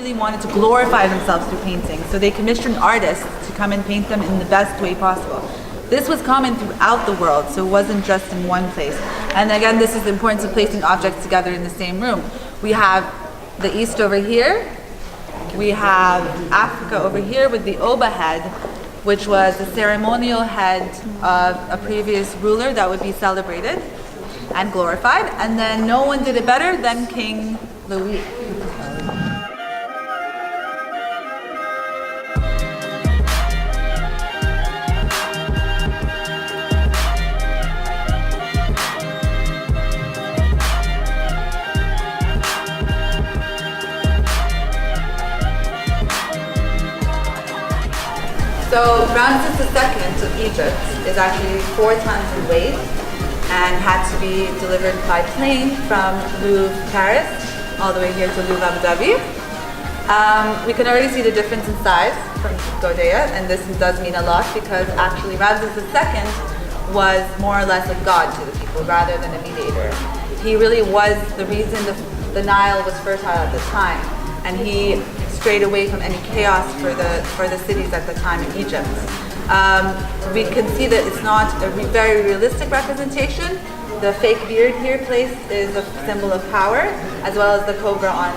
really wanted to glorify themselves through painting. So they commissioned artists to come and paint them in the best way possible. This was common throughout the world, so it wasn't just in one place. And again, this is the importance of placing objects together in the same room. We have the East over here. We have Africa over here with the Oba head, which was the ceremonial head of a previous ruler that would be celebrated and glorified. And then no one did it better than King Louis. So Ramses II of Egypt is actually 4 tons in weight and had to be delivered by plane from Louvre, Paris, all the way here to Louvre Abu Dhabi. We can already see the difference in size from Godea, and this does mean a lot because actually Ramses II was more or less a god to the people rather than a mediator. He really was the reason the Nile was fertile at the time, and he strayed away from any chaos for the cities at the time in Egypt. We can see that it's not a very realistic representation. The fake beard here placed is a symbol of power, as well as the cobra on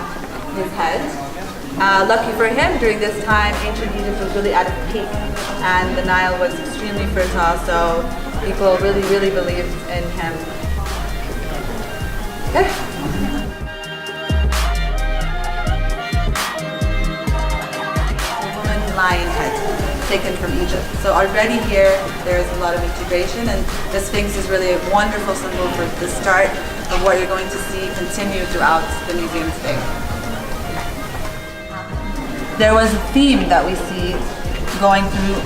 his head. Lucky for him, during this time, ancient Egypt was really at its peak, and the Nile was extremely fertile, so people really, really believed in him. Okay. Lion head taken from Egypt. So already here there is a lot of integration, and the Sphinx is really a wonderful symbol for the start of what you're going to see continue throughout the museum stay. There was a theme that we see going through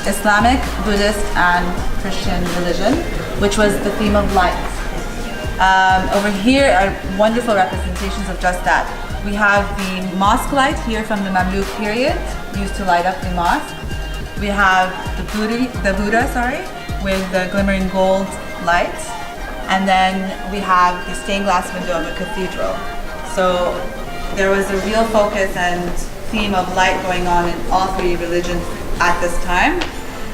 Islamic, Buddhist, and Christian religion, which was the theme of light. Over here are wonderful representations of just that. We have the mosque light here from the Mamluk period, used to light up the mosque. We have the Buddha, with the glimmering gold lights. And then we have the stained glass window of a cathedral. So there was a real focus and theme of light going on in all 3 religions at this time.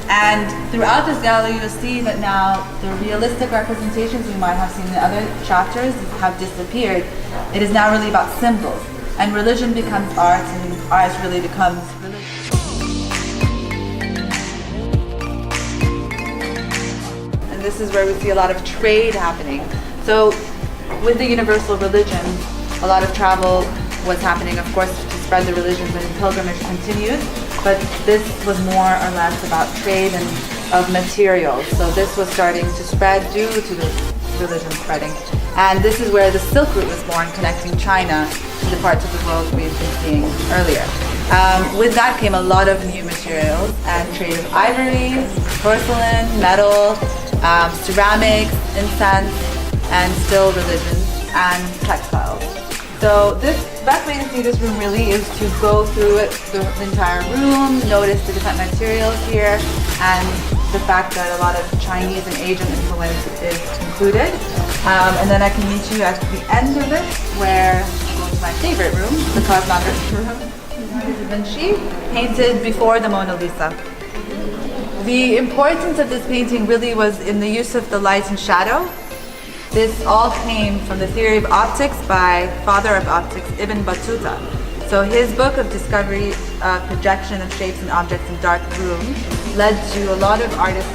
And throughout this gallery, you'll see that now the realistic representations we might have seen in other chapters have disappeared. It is now really about symbols, and religion becomes art, and art really becomes religion. And this is where we see a lot of trade happening. So with the universal religion, a lot of travel was happening, of course, to spread the religions, and pilgrimage continued. But this was more or less about trade and of materials. So this was starting to spread due to the religion spreading. And this is where the Silk Route was born, connecting China to the parts of the world we've been seeing earlier. With that came a lot of new materials and trade of ivory, porcelain, metal, ceramics, incense, and still religions and textiles. So the best way to see this room really is to go through it, the entire room, notice the different materials here, and the fact that a lot of Chinese and Asian influence is included. And then I can meet you at the end of it, where I go to my favorite room, the cosmography room, Da Vinci, painted before the Mona Lisa. The importance of this painting really was in the use of the light and shadow. This all came from the theory of optics by father of optics, Ibn Battuta. So his book of discovery of projection of shapes and objects in dark rooms led to a lot of artists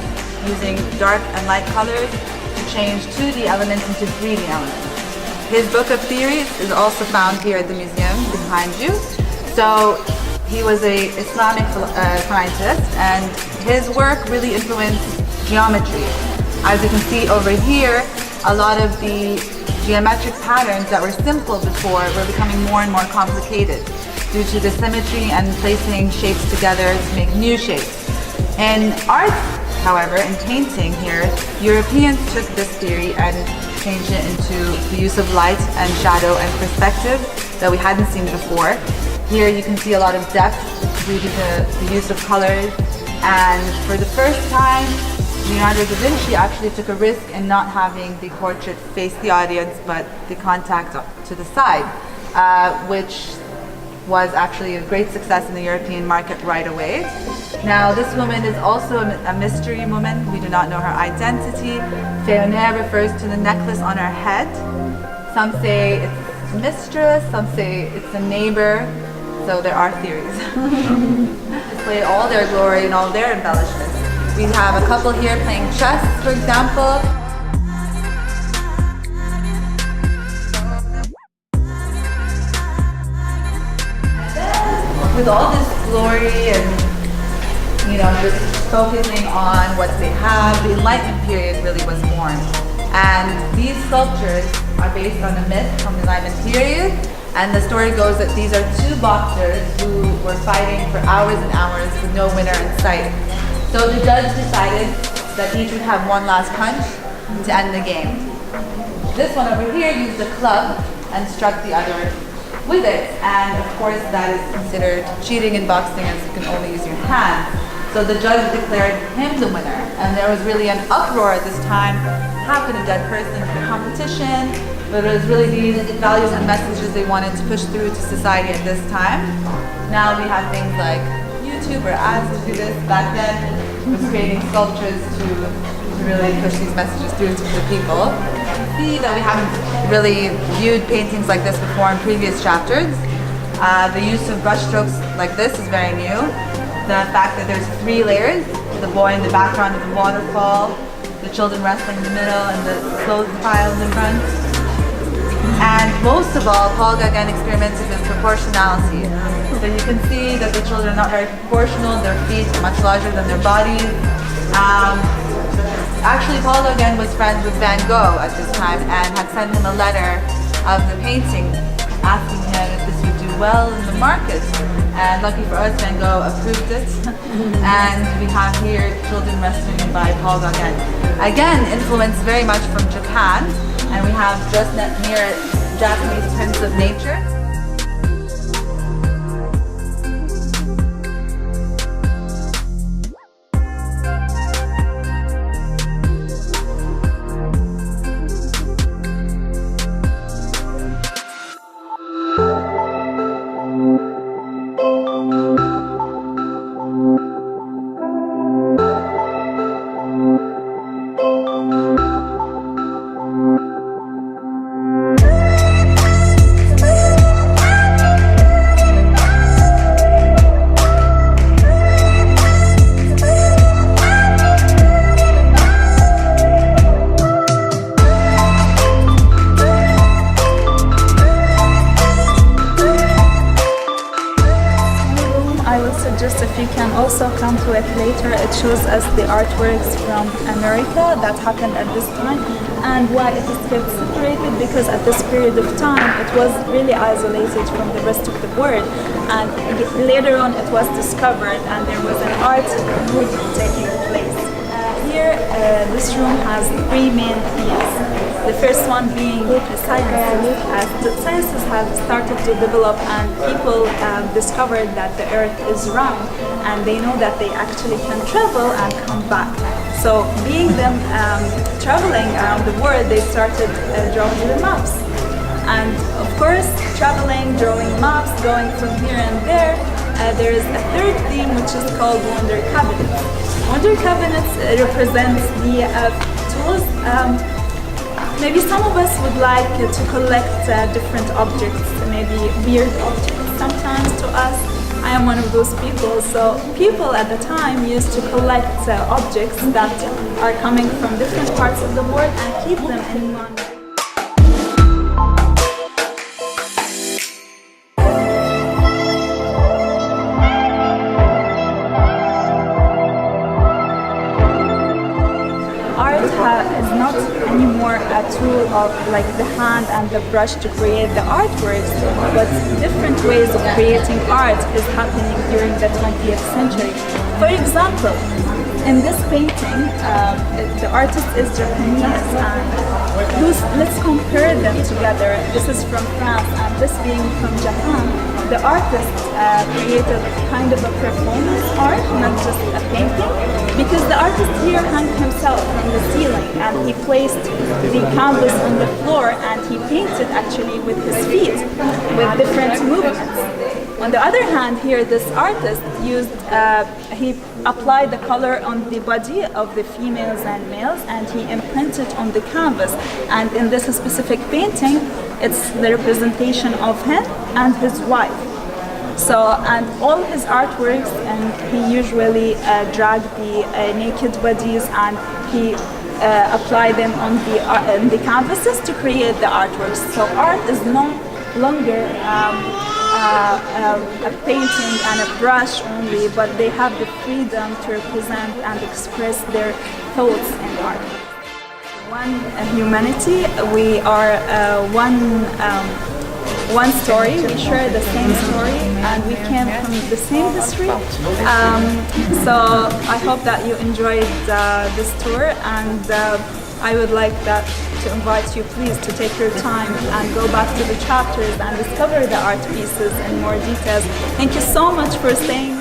using dark and light colors to change 2D elements into 3D elements. His book of theories is also found here at the museum behind you. So he was an Islamic scientist, and his work really influenced geometry. As you can see over here, a lot of the geometric patterns that were simple before were becoming more and more complicated due to the symmetry and placing shapes together to make new shapes. In art, however, in painting here, Europeans took this theory and changed it into the use of light and shadow and perspective that we hadn't seen before. Here you can see a lot of depth due to the use of colors, and for the first time, Leonardo da Vinci actually took a risk in not having the portrait face the audience, but the contact to the side, which was actually a great success in the European market right away. Now, this woman is also a mystery woman. We do not know her identity. Féoné refers to the necklace on her head. Some say it's a mistress, some say it's a neighbor. So there are theories. Display all their glory and all their embellishments. We have a couple here playing chess, for example. With all this glory and just focusing on what they have, the Enlightenment period really was born. And these sculptures are based on a myth from the Enlightenment period. And the story goes that these are two boxers who were fighting for hours and hours with no winner in sight. So the judge decided that each would have one last punch to end the game. This one over here used a club and struck the other with it. And of course that is considered cheating in boxing, as you can only use your hand. So the judge declared him the winner. And there was really an uproar at this time. How could a dead person win competition? But it was really these values and messages they wanted to push through to society at this time. Now we have things like YouTube or ads to do this. Back then, it was creating sculptures to really push these messages through to the people. See that we haven't really viewed paintings like this before in previous chapters. The use of brushstrokes like this is very new. The fact that there's 3 layers, the boy in the background of the waterfall, the children wrestling in the middle, and the clothes pile in the front. And most of all, Paul Gauguin experimented with proportionality. So you can see that the children are not very proportional, their feet are much larger than their bodies. Actually, Paul Gauguin was friends with Van Gogh at this time and had sent him a letter of the painting asking him if this would do well in the market. And lucky for us, Van Gogh approved it. And we have here children wrestling by Paul Gauguin. Again, influenced very much from Japan. And we have just near it, Japanese prints of nature. If you can also come to it later, it shows us the artworks from America that happened at this time, and why it is kept separated, because at this period of time it was really isolated from the rest of the world, and later on it was discovered and there was an art movement taking place. Here, this room has 3 main themes. The first one being sciences, as the sciences have started to develop and people discovered that the earth is round, and they know that they actually can travel and come back. So being them traveling around the world, they started drawing the maps. And of course, traveling, drawing maps, going from here and there, there is a third theme which is called Wonder Cabinets. Wonder Cabinets represents the tools. Maybe some of us would like to collect different objects, maybe weird objects sometimes to us. I am one of those people. So people at the time used to collect objects that are coming from different parts of the world and keep them in one. Is not anymore a tool of like the hand and the brush to create the artworks, but different ways of creating art is happening during the 20th century. For example, in this painting, the artist is Japanese, and let's compare them together. This is from France and this being from Japan. The artist created kind of a performance art, not just a painting, because the artist here hung himself from the ceiling and he placed the canvas on the floor and he painted actually with his feet, with different movements. On the other hand, here this artist used, he applied the color on the body of the females and males, and he imprinted on the canvas. And in this specific painting, it's the representation of him and his wife. So, and all his artworks, and he usually dragged the naked bodies, and he applied them on the canvases to create the artworks. So art is no longer a painting and a brush only, but they have the freedom to represent and express their thoughts in art. One humanity, we are one story, we share the same story, and we came from the same history. So I hope that you enjoyed this tour, and I would like to invite you please to take your time and go back to the chapters and discover the art pieces in more details. Thank you so much for staying.